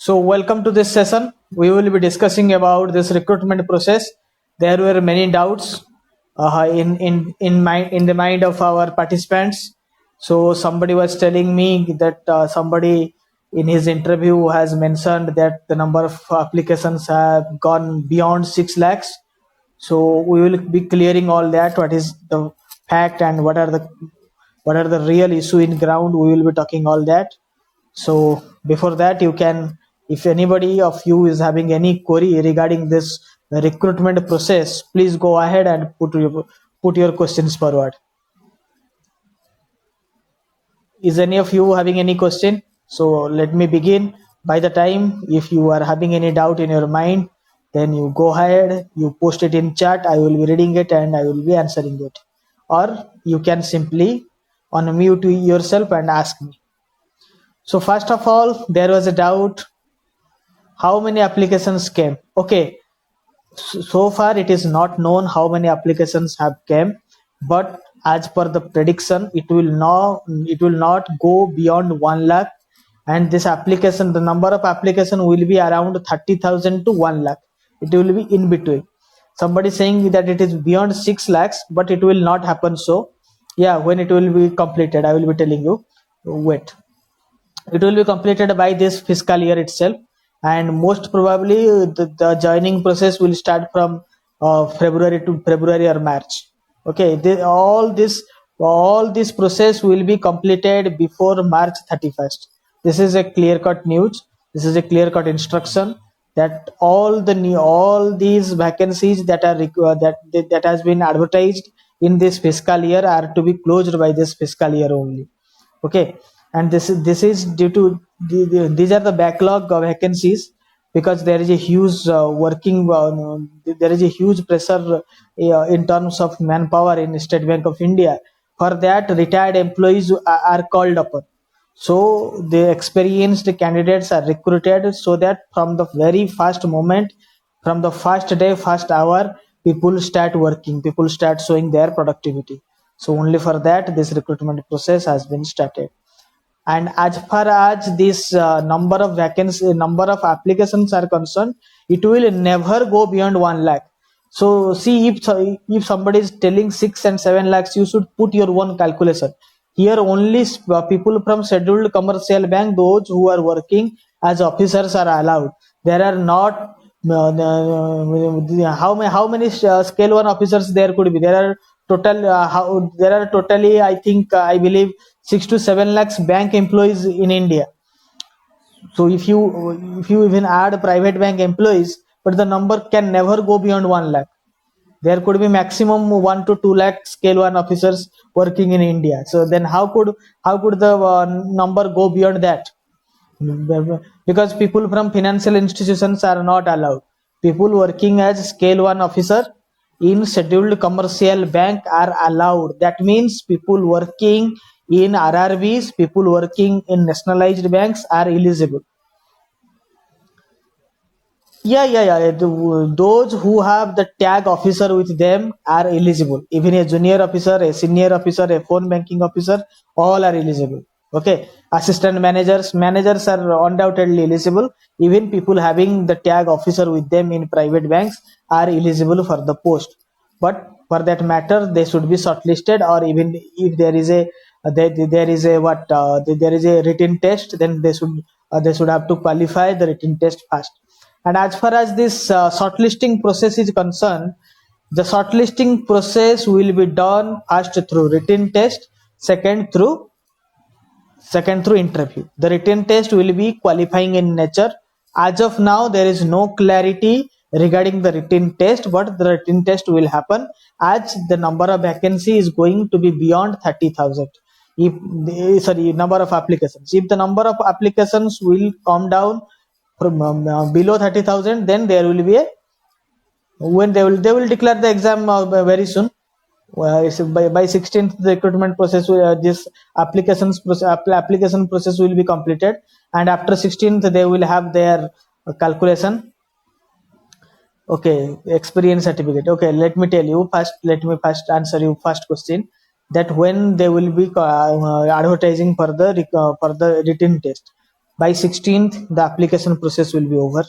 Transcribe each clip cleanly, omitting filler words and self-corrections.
So, welcome to this session. We will be discussing about this recruitment process. There were many doubts in the mind of our participants. So, somebody was telling me that somebody in his interview has mentioned that the number of applications have gone beyond 6 lakhs. So, we will be clearing all that. What is the fact and what are the real issue in ground? We will be talking all that. So before that, you can, if anybody of you is having any query regarding this recruitment process, please go ahead and put your questions forward. Is any of you having any question? So let me begin. By the time, if you are having any doubt in your mind, then you go ahead, you post it in chat. I will be reading it and I will be answering it. Or you can simply unmute yourself and ask me. So first of all, there was a doubt. How many applications came? Okay, so far it is not known how many applications have came, but as per the prediction, it will not go beyond 1 lakh, and this application, the number of application will be around 30,000 to 1 lakh. It will be in between. Somebody saying that it is beyond 6 lakhs, but it will not happen. So yeah, when it will be completed, I will be telling you. Wait, it will be completed by this fiscal year itself, and most probably the joining process will start from February or March. Okay, all this process will be completed before March 31st. This is a clear cut news. This is a clear cut instruction that all these vacancies that are that has been advertised in this fiscal year are to be closed by this fiscal year only. Okay, and this is due to these are the backlog of vacancies, because there is a huge there is a huge pressure in terms of manpower in State Bank of India. For that, retired employees are called upon. So the experienced candidates are recruited, so that from the very first moment, from the first day, first hour, people start working, people start showing their productivity. So only for that, this recruitment process has been started. And as far as this number of applications are concerned, it will never go beyond 1 lakh. So see, if somebody is telling 6 and 7 lakhs, you should put your own calculation. Here only people from scheduled commercial bank, those who are working as officers, are allowed. There are not how many scale 1 officers there could be. There are totally, I believe, 6 to 7 lakhs bank employees in India. So if you even add private bank employees, but the number can never go beyond 1 lakh. There could be maximum 1 to 2 lakh scale 1 officers working in India. So then how could the number go beyond that? Because people from financial institutions are not allowed. People working as scale 1 officer in scheduled commercial bank are allowed. That means people working in RRBs, people working in nationalized banks are eligible. Yeah. Those who have the tag officer with them are eligible. Even a junior officer, a senior officer, a phone banking officer, all are eligible. Okay, assistant managers are undoubtedly eligible. Even people having the tag officer with them in private banks are eligible for the post. But for that matter, they should be shortlisted, or even if there is a written test, then they should have to qualify the written test first. And as far as this shortlisting process is concerned, the shortlisting process will be done first through written test, second through interview. The written test will be qualifying in nature. As of now, there is no clarity regarding the written test, but the written test will happen as the number of vacancy is going to be beyond 30,000. Number of applications. If the number of applications will come down from below 30,000, then there will be when they will declare the exam very soon. By 16th, the recruitment process, this application process will be completed, and after 16th they will have their calculation. Okay, experience certificate. Okay, let me first answer you first question, that when they will be advertising for the written test. By 16th, the application process will be over.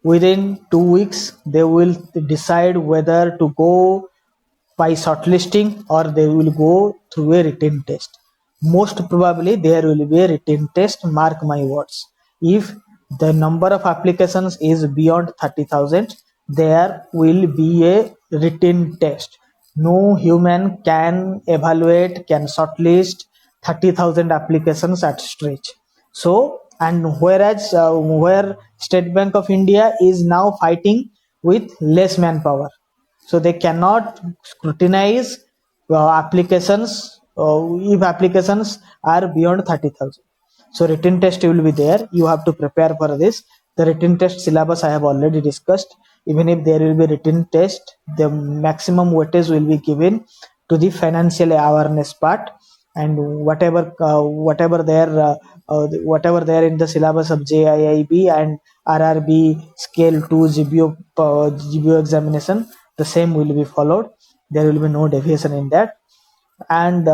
Within 2 weeks, they will decide whether to go by shortlisting or they will go through a written test. Most probably, there will be a written test. Mark my words. If the number of applications is beyond 30,000, there will be a written test. No human can evaluate, can shortlist 30,000 applications at stretch. So, and whereas where State Bank of India is now fighting with less manpower, so they cannot scrutinize applications if applications are beyond 30,000. So written test will be there. You have to prepare for this. The written test syllabus I have already discussed. Even if there will be written test, the maximum weightage will be given to the financial awareness part, and whatever there in the syllabus of JIIB and RRB scale 2 GBO examination, the same will be followed. There will be no deviation in that. And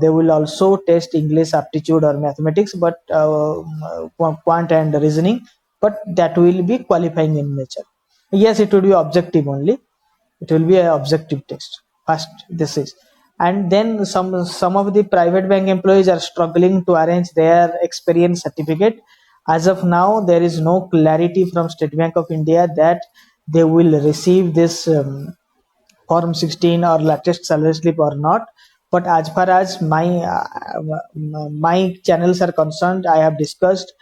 they will also test English aptitude or mathematics, but quant and reasoning, but that will be qualifying in nature. Yes, it will be objective only. It will be an objective test first. This is, and then some of the private bank employees are struggling to arrange their experience certificate. As of now, there is no clarity from State Bank of India that they will receive this form 16 or latest salary slip or not. But as far as my channels are concerned, I have discussed,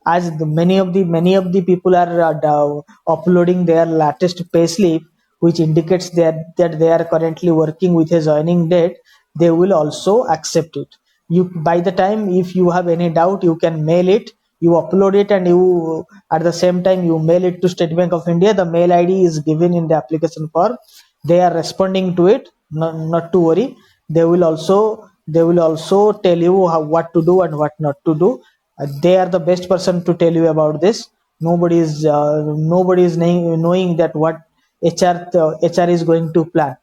as many of the people are uploading their latest payslip, which indicates that they are currently working with a joining date. They will also accept it. You, by the time, if you have any doubt, you can mail it, you upload it, and you at the same time you mail it to State Bank of India. The mail ID is given in the application form. They are responding to it. Not to worry. They will also tell you what to do and what not to do. They are the best person to tell you about this. Nobody is knowing that what HR is going to plan,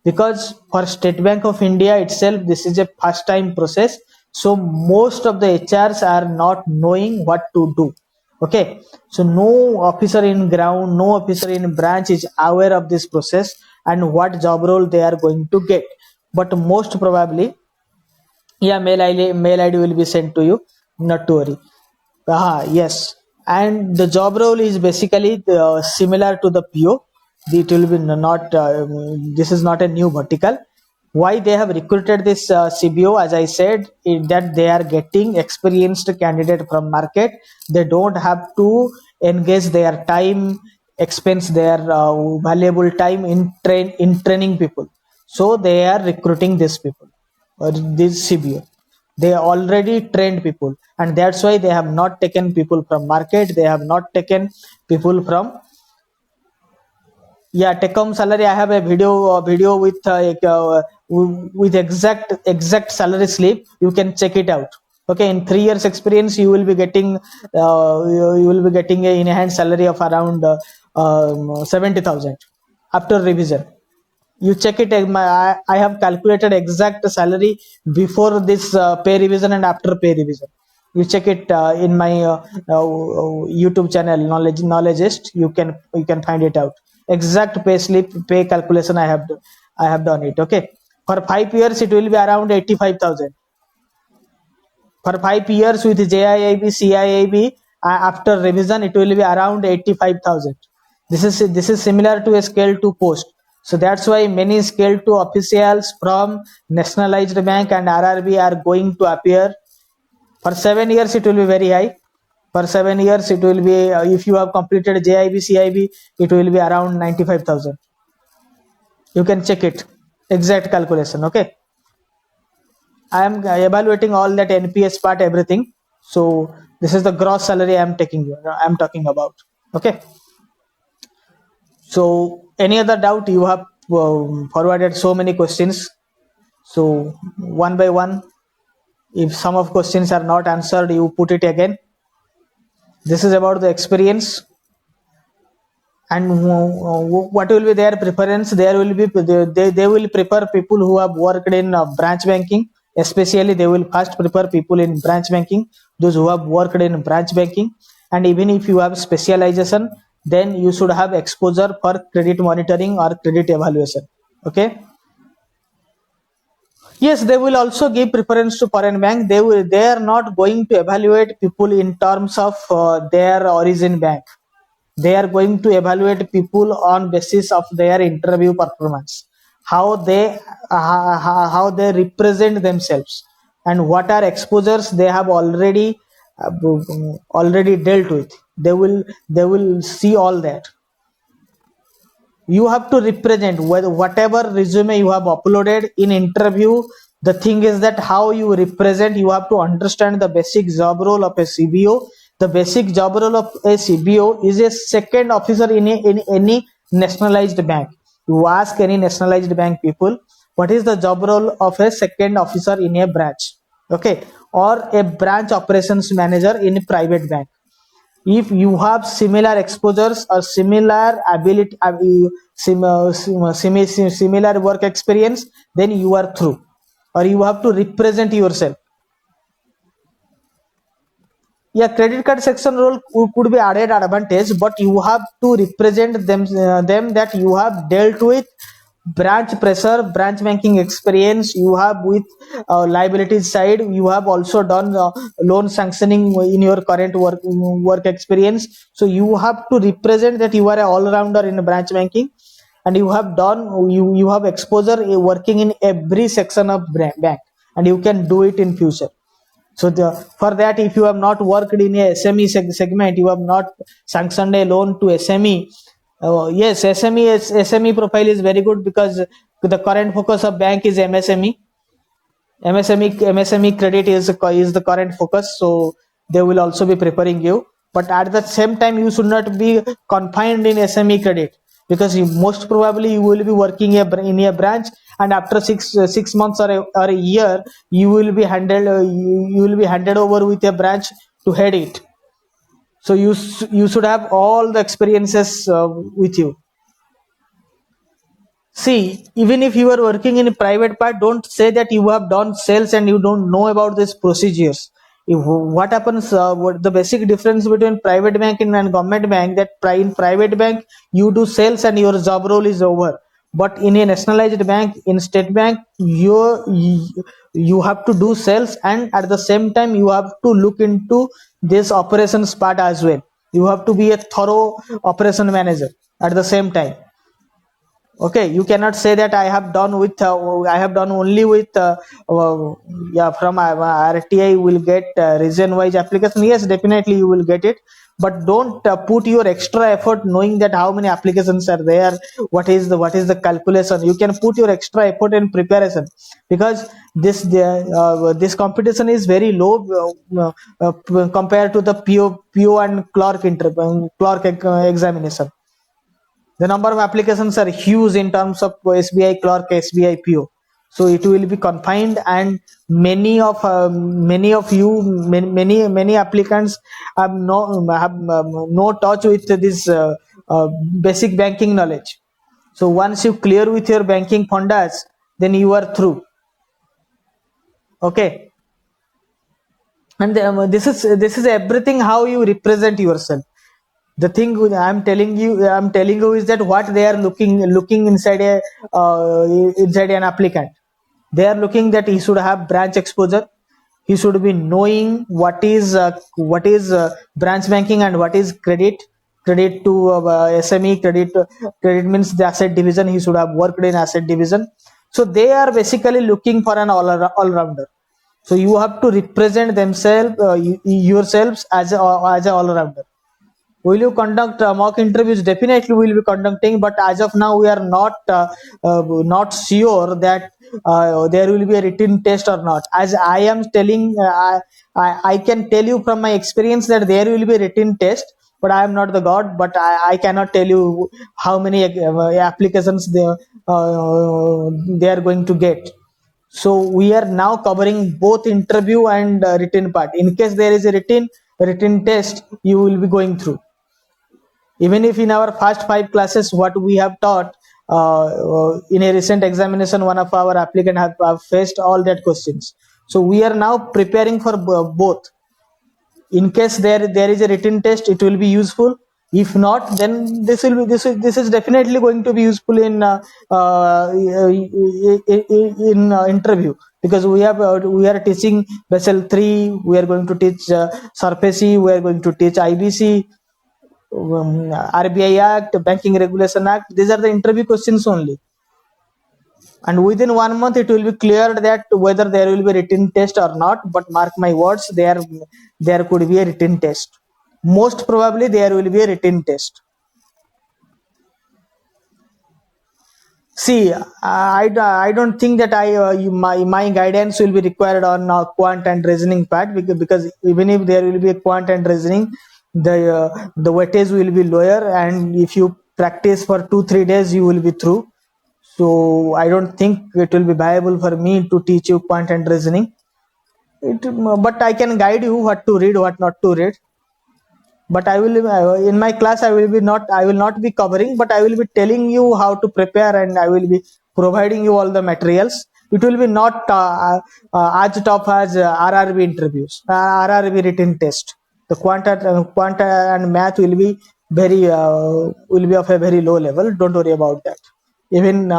because for State Bank of India itself, this is a first time process. So most of the HRs are not knowing what to do. Okay, so no officer in ground, no officer in branch is aware of this process and what job role they are going to get. But most probably, yeah, mail ID will be sent to you. Not to worry. Yes. And the job role is basically similar to the PO. It will be not. This is not a new vertical. Why they have recruited this CBO? As I said, that they are getting experienced candidate from market. They don't have to engage their time, expense their valuable time in training people. So they are recruiting these people, or this CBO. They already trained people, and that's why they have not taken people from market. They have not taken people from, yeah, take home salary. I have a video with exact salary slip. You can check it out. Okay, in 3 years experience, you will be getting you will be getting a in hand salary of around 70,000 after revision. You check it. I have calculated exact salary before this pay revision and after pay revision. You check it in my YouTube channel, knowledgeist. You can find it out. Exact pay slip, pay calculation I have done it. Okay, for 5 years it will be around 85,000. For 5 years with JIIB, CIIB, after revision it will be around 85,000. This is similar to a scale 2 post. So that's why many scale 2 officials from nationalized bank and RRB are going to appear. For 7 years it will be very high. For 7 years it will be, if you have completed JIB, CIB, it will be around 95,000. You can check it, exact calculation. Okay, I am evaluating all that NPS part, everything. So this is the gross salary I'm talking about. Okay. So any other doubt you have forwarded so many questions. So one by one, if some of questions are not answered, you put it again. This is about the experience. And what will be their preference? There will be they will prefer people who have worked in branch banking, Especially they will first prepare people in branch banking, those who have worked in branch banking. And even if you have specialization, then you should have exposure for credit monitoring or credit evaluation. Okay. Yes, they will also give preference to foreign bank. They are not going to evaluate people in terms of their origin bank. They are going to evaluate people on basis of their interview performance, how they how they represent themselves, and what are exposures they have uh, already dealt with. They will see all that. You have to represent whatever resume you have uploaded in interview. The thing is that how you represent, you have to understand the basic job role of a CBO. The basic job role of a CBO is a second officer in any nationalized bank. You ask any nationalized bank people, what is the job role of a second officer in a branch, okay, or a branch operations manager in a private bank. If you have similar exposures or similar ability, similar work experience, then you are through, or you have to represent yourself. Yeah, credit card section role could be added advantage, but you have to represent them that you have dealt with branch pressure, branch banking experience. You have with liabilities side. You have also done loan sanctioning in your current work experience. So you have to represent that you are an all rounder in branch banking, and you have done you have exposure working in every section of bank, and you can do it in future. So for that, if you have not worked in a SME segment, you have not sanctioned a loan to SME. Yes, SME profile is very good, because the current focus of bank is MSME. MSME credit is the current focus, so they will also be preparing you. But at the same time, you should not be confined in SME credit, because most probably you will be working in a branch, and after 6 months or a year, you will be handed over with a branch to head it. So you should have all the experiences with you. See, even if you are working in a private part, don't say that you have done sales and you don't know about these procedures. What happens, what the basic difference between private banking and government bank, that in private bank you do sales and your job role is over. But in a nationalized bank, in state bank, you have to do sales, and at the same time you have to look into this operations part as well. You have to be a thorough operation manager at the same time. Okay, you cannot say that I have done only with yeah, from RTI will get region wise application. Yes, definitely you will get it, but don't put your extra effort knowing that how many applications are there, what is the calculation. You can put your extra effort in preparation, because this competition is very low compared to the PO and clerk examination. The number of applications are huge in terms of SBI clerk, SBI PO. So it will be confined, and many applicants have no touch with this basic banking knowledge. So once you clear with your banking fundas, then you are through. Okay, and this is everything how you represent yourself. The thing I'm telling you is that what they are looking inside an applicant. They are looking that he should have branch exposure. He should be knowing what is branch banking and what is credit to SME. Credit means the asset division. He should have worked in asset division. So they are basically looking for an all rounder. So you have to represent yourselves as a all rounder. Will you conduct mock interviews? Definitely we will be conducting, but as of now we are not sure that there will be a written test or not. As I am telling, I can tell you from my experience that there will be a written test, but I am not the god. But I cannot tell you how many applications they are going to get. So we are now covering both interview and written part. In case there is a written test, you will be going through. Even if in our first 5 classes what we have taught, in a recent examination, one of our applicant have faced all that questions. So we are now preparing for both. In case there is a written test, it will be useful. If not, then this is definitely going to be useful in interview, because we are teaching Basel 3, we are going to teach SARFAESI, we are going to teach IBC, RBI Act, Banking Regulation Act. These are the interview questions only, and within 1 month it will be clear that whether there will be written test or not. But mark my words, there could be a written test. Most probably there will be a written test. See, I don't think that my guidance will be required on quant and reasoning part, because even if there will be a quant and reasoning, the weightage will be lower, and if you practice for 2-3 days you will be through. So I don't think it will be viable for me to teach you quant and reasoning. But I can guide you what to read, what not to read. But I will, in my class, I will not be covering, but I will be telling you how to prepare, and I will be providing you all the materials. It will be not as tough as RRB interviews, RRB written test. The quanta and math will be will be of a very low level. Don't worry about that. Even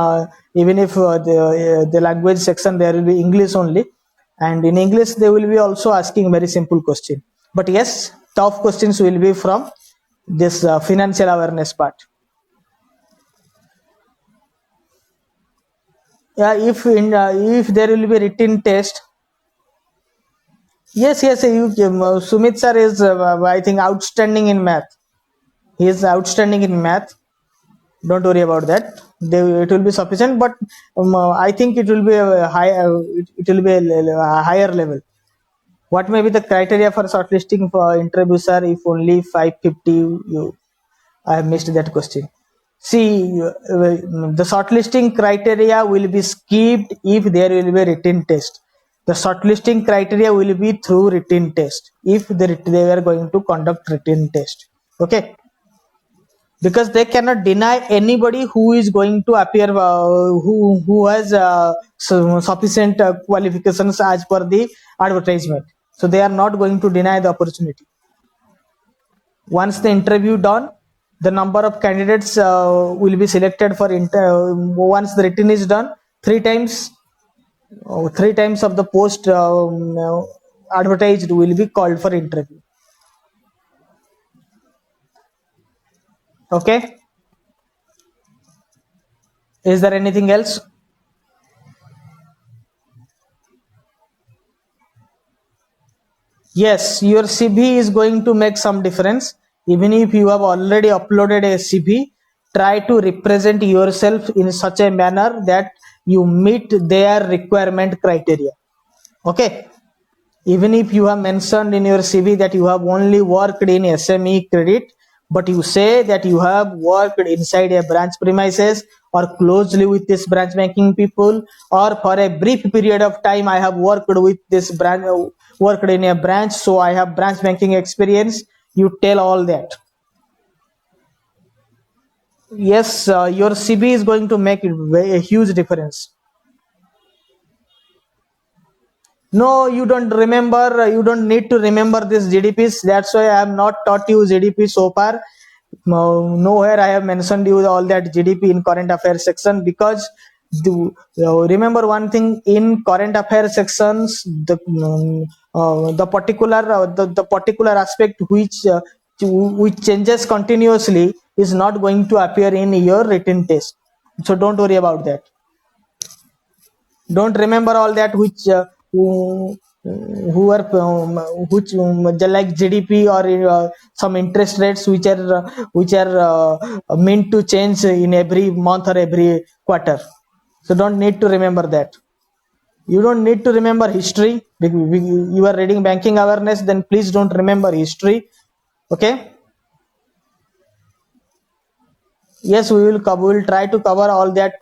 if the language section, there will be English only, and in English they will be also asking very simple question. But yes, tough questions will be from this financial awareness part. Yeah, if there will be written test, yes, Sumit sir is I think outstanding in math. He is outstanding in math. Don't worry about that. It will be sufficient, but I think it will be a high. It will be a higher level. What may be the criteria for shortlisting for interview, sir? If only 550, I have missed that question. See, the shortlisting criteria will be skipped if there will be a written test. The shortlisting criteria will be through written test if they were going to conduct written test. Okay, because they cannot deny anybody who is going to appear, who has sufficient qualifications as per the advertisement. So they are not going to deny the opportunity. Once the interview done, the number of candidates will be selected for once the written is done, three times of the post advertised will be called for interview. Okay, is there anything else? Yes, your CV is going to make some difference. Even if you have already uploaded a CV, try to represent yourself in such a manner that you meet their requirement criteria. Okay, even if you have mentioned in your CV that you have only worked in SME credit, but you say that you have worked inside a branch premises or closely with this branch banking people, or for a brief period of time I have worked with this branch, worked in a branch, so I have branch banking experience. You tell all that. Yes, your CV is going to make a huge difference. No, you don't remember. You don't need to remember this GDPs. That's why I have not taught you GDP so far. Nowhere I have mentioned you all that GDP in current affairs section, because remember one thing, in current affairs sections, the particular aspect which changes continuously is not going to appear in your written test. So don't worry about that. Don't remember all that who are which like GDP or some interest rates which are meant to change in every month or every quarter. So don't need to remember that. You don't need to remember history. You are reading banking awareness, then please don't remember history. Okay. Yes, we will try to cover all that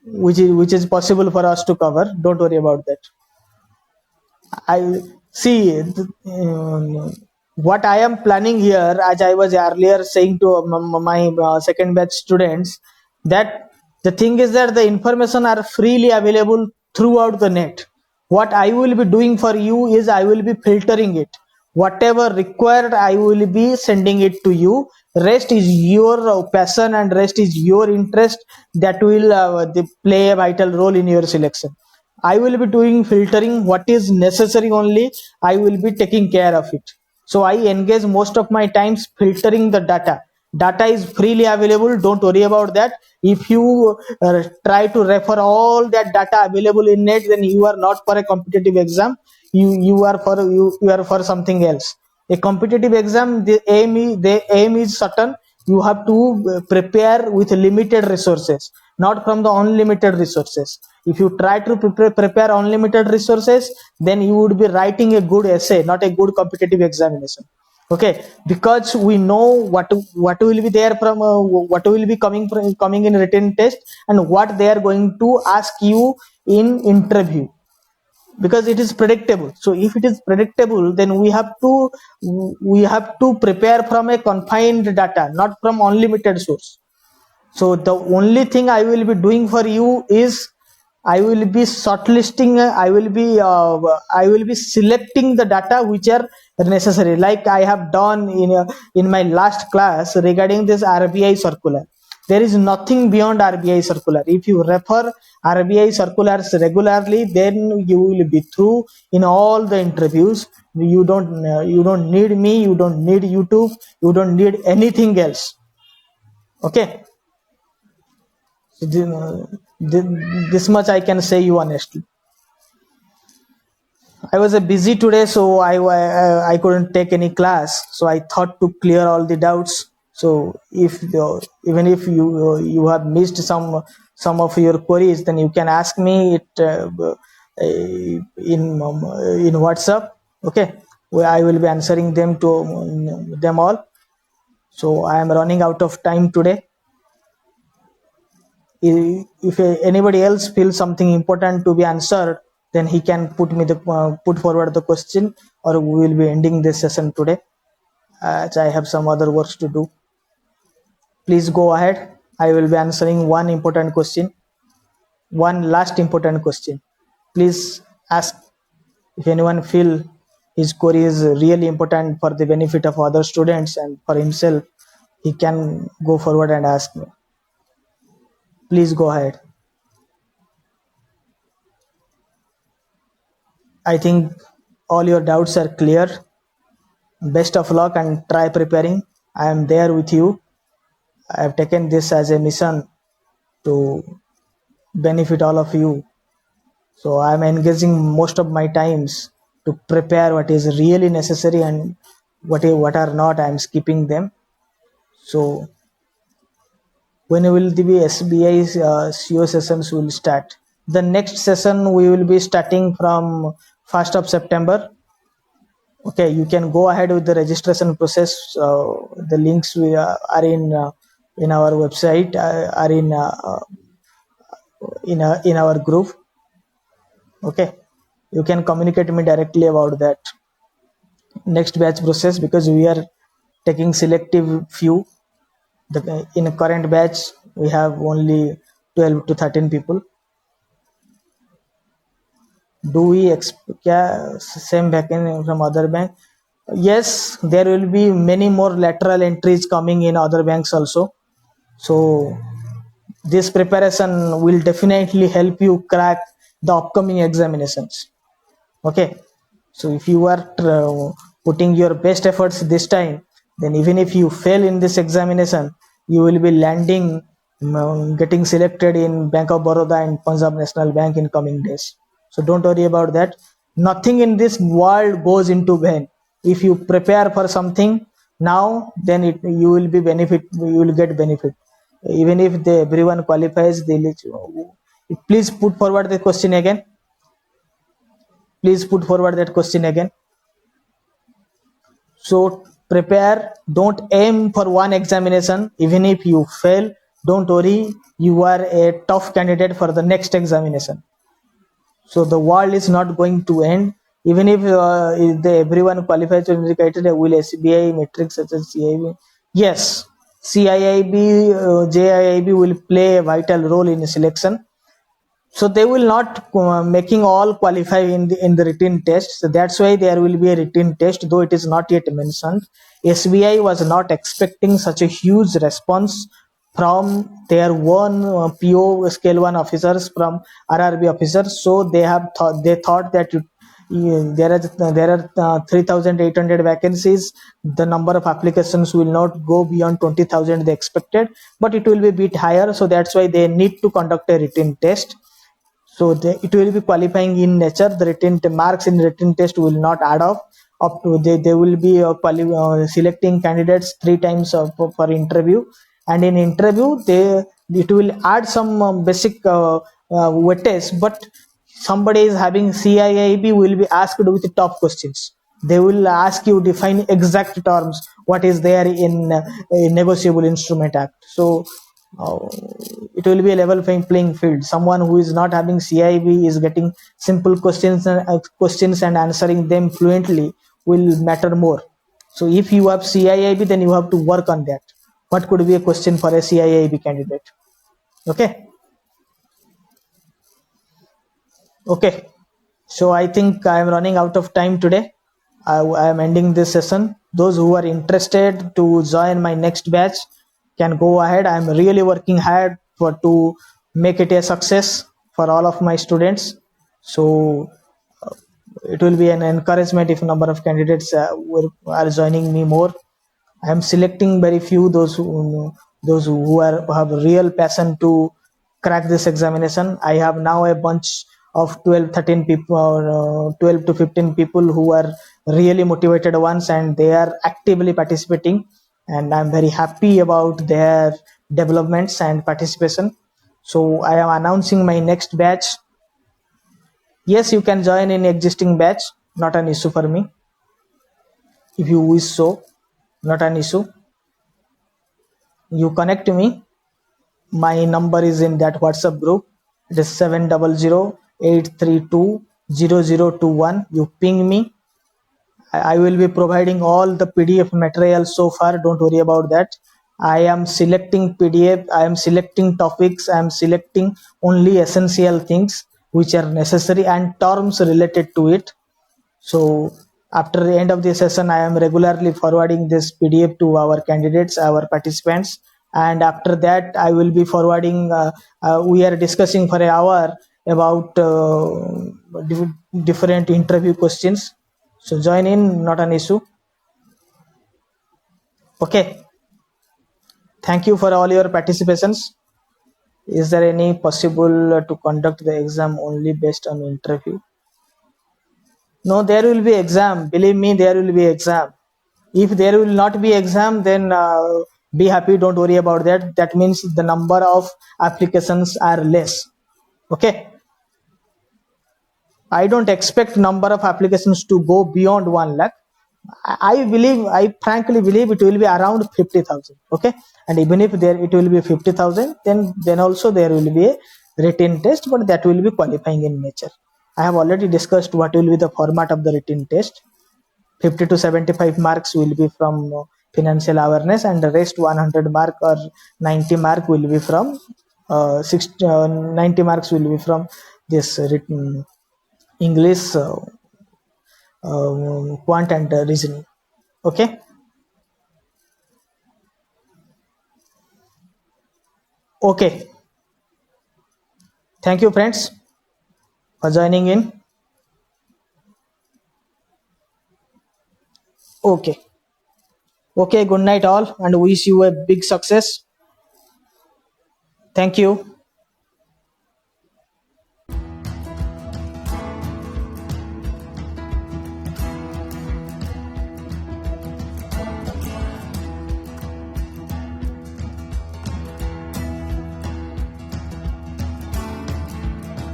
which is possible for us to cover. Don't worry about that. I see what I am planning here, as I was earlier saying to my second batch students, that The thing is that the information are freely available throughout the net. What I will be doing for you is I will be filtering it. Whatever required, I will be sending it to you. Rest is your passion and rest is your interest that will play a vital role in your selection. I will be doing filtering. What is necessary only, I will be taking care of it. So I engage most of my times filtering the data. Data is freely available. Don't worry about that. If you try to refer all that data available in net, then you are not for a competitive exam. You are for something else. A competitive exam, the aim is certain. You have to prepare with limited resources, not from the unlimited resources. If you try to prepare unlimited resources, then you would be writing a good essay, not a good competitive examination. Okay, because we know what will be there from what will be coming in written test and what they are going to ask you in interview, because it is predictable. So if it is predictable, then we have to prepare from a confined data, not from unlimited source. So the only thing I will be doing for you is I will be shortlisting. I will be selecting the data which are necessary, like I have done in my last class regarding this RBI circular. There is nothing beyond RBI circular. If you refer RBI circulars regularly, then you will be through in all the interviews. You don't need me. You don't need YouTube. You don't need anything else. Okay. So this much I can say you honestly. I was busy today, so I couldn't take any class. So I thought to clear all the doubts. So even if you have missed some of your queries, then you can ask me it in WhatsApp. Okay, where I will be answering them all. So I am running out of time today. If anybody else feels something important to be answered, then he can put forward the question, or we will be ending this session today, as I have some other works to do. Please go ahead. I will be answering one last important question. Please ask. If anyone feel his query is really important for the benefit of other students and for himself, he can go forward and ask me. Please go ahead. I think all your doubts are clear. Best of luck and try preparing. I am there with you. I have taken this as a mission to benefit all of you. So I am engaging most of my times to prepare what is really necessary, and what are not, I am skipping them. So when will the SBI CO sessions will start? The next session we will be starting from 1st of September. Okay, you can go ahead with the registration process. The links are in our website, are in our group. Okay, you can communicate me directly about that next batch process, because we are taking selective few. In a current batch we have only 12 to 13 people. Do we expect same vacancy from other bank? Yes, there will be many more lateral entries coming in other banks also. So this preparation will definitely help you crack the upcoming examinations. Okay, so if you are putting your best efforts this time, then even if you fail in this examination, you will be landing getting selected in Bank of Baroda and Punjab National Bank in coming days. So don't worry about that. Nothing in this world goes into vain. If you prepare for something now, then you will get benefit. Even if everyone qualifies, please put forward the question again. Please put forward that question again. So prepare. Don't aim for one examination. Even if you fail, don't worry. You are a tough candidate for the next examination. So the world is not going to end. Even if everyone qualifies to the criteria, will SBI metrics such as CIB? Yes, CIIB, JIIB will play a vital role in selection. So they will not making all qualify in the written test. So that's why there will be a written test, though it is not yet mentioned. SBI was not expecting such a huge response from their one PO scale 1 officers, from RRB officers. So they thought that there are 3,800 vacancies. The number of applications will not go beyond 20,000 they expected, but it will be a bit higher. So that's why they need to conduct a written test. So it will be qualifying in nature. The written marks in written test will not add up to they will be selecting candidates 3 times for interview, and in interview it will add some basic weightage, but somebody is having CIIB will be asked with top questions. They will ask you define exact terms what is there in a negotiable instrument act. So uh, it will be a level playing field. Someone who is not having CIB is getting simple questions and answering them fluently will matter more. So if you have CIIB, then you have to work on that. What could be a question for a CIIB candidate? Okay. Okay. So I think I am running out of time today. I am ending this session. Those who are interested to join my next batch can go ahead. I am really working hard for to make it a success for all of my students. So it will be an encouragement if a number of candidates are joining me more. I am selecting very few, those who have real passion to crack this examination. I have now a bunch of 12, 13 people, or 12 to 15 people who are really motivated ones, and they are actively participating. And I'm very happy about their developments and participation. So I am announcing my next batch. Yes, you can join in existing batch, not an issue for me. If you wish so, not an issue. You connect to me. My number is in that WhatsApp group. It is 700-832-0021. You ping me. I will be providing all the PDF material so far. Don't worry about that. I am selecting PDF. I am selecting topics. I am selecting only essential things which are necessary and terms related to it. So after the end of the session, I am regularly forwarding this PDF to our candidates, our participants. And after that, I will be forwarding, we are discussing for an hour about different interview questions. So join in, not an issue. Okay. Thank you for all your participations. Is there any possible to conduct the exam only based on interview? No, there will be exam. Believe me, there will be exam. If there will not be exam, then be happy. Don't worry about that. That means the number of applications are less. Okay. I don't expect number of applications to go beyond 1 lakh. I frankly believe it will be around 50,000. Okay. And even if there it will be 50,000, then also there will be a written test, but that will be qualifying in nature. I have already discussed what will be the format of the written test. 50 to 75 marks will be from financial awareness, and the rest 100 mark or 90 mark will be from 90 marks will be from this written English, quant and reasoning. Okay. Okay. Thank you, friends, for joining in. Okay. Okay. Good night, all, and wish you a big success. Thank you.